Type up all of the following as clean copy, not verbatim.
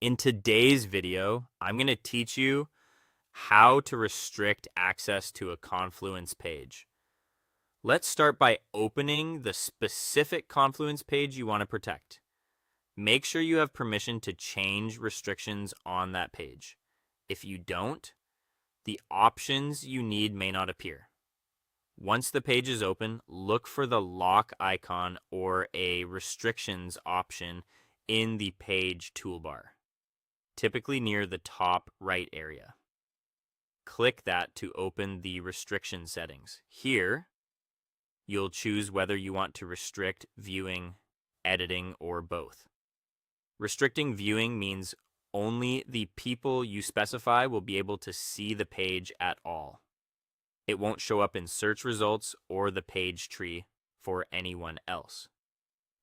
In today's video, I'm going to teach you how to restrict access to a Confluence page. Let's start by opening the specific Confluence page you want to protect. Make sure you have permission to change restrictions on that page. If you don't, the options you need may not appear. Once the page is open, look for the lock icon or a restrictions option in the page toolbar, typically near the top right area. Click that to open the restriction settings. Here, you'll choose whether you want to restrict viewing, editing, or both. Restricting viewing means only the people you specify will be able to see the page at all. It won't show up in search results or the page tree for anyone else.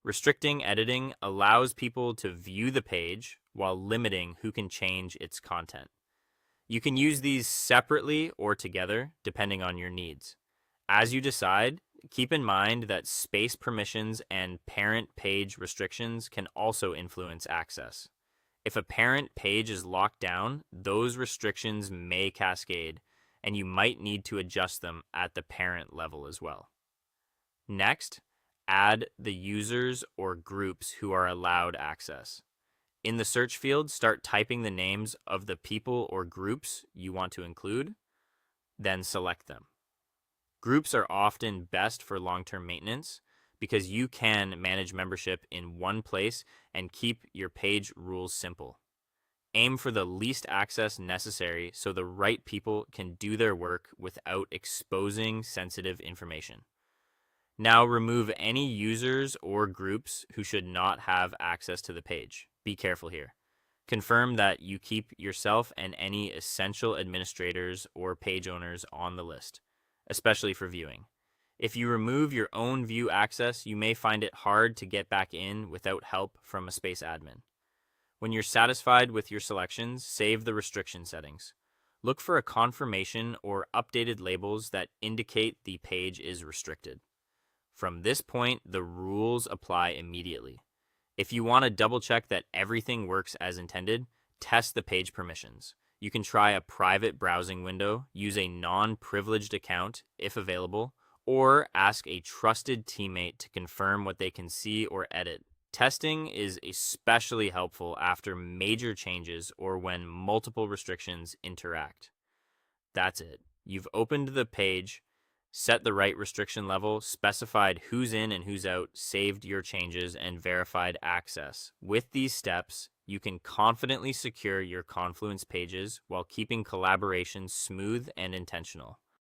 Restricting editing allows people to view the page while limiting who can change its content. You can use these separately or together, depending on your needs. As you decide, keep in mind that space permissions and parent page restrictions can also influence access. If a parent page is locked down, those restrictions may cascade, and you might need to adjust them at the parent level as well. Next, add the users or groups who are allowed access. In the search field, start typing the names of the people or groups you want to include, then select them. Groups are often best for long-term maintenance because you can manage membership in one place and keep your page rules simple. Aim for the least access necessary so the right people can do their work without exposing sensitive information. Now remove any users or groups who should not have access to the page. Be careful here. Confirm that you keep yourself and any essential administrators or page owners on the list, especially for viewing. If you remove your own view access, you may find it hard to get back in without help from a space admin. When you're satisfied with your selections, save the restriction settings. Look for a confirmation or updated labels that indicate the page is restricted. From this point, the rules apply immediately. If you want to double check that everything works as intended, test the page permissions. You can try a private browsing window, use a non-privileged account if available, or ask a trusted teammate to confirm what they can see or edit. Testing is especially helpful after major changes or when multiple restrictions interact. That's it. You've opened the page, set the right restriction level, specified who's in and who's out, saved your changes, and verified access. With these steps, you can confidently secure your Confluence pages while keeping collaboration smooth and intentional.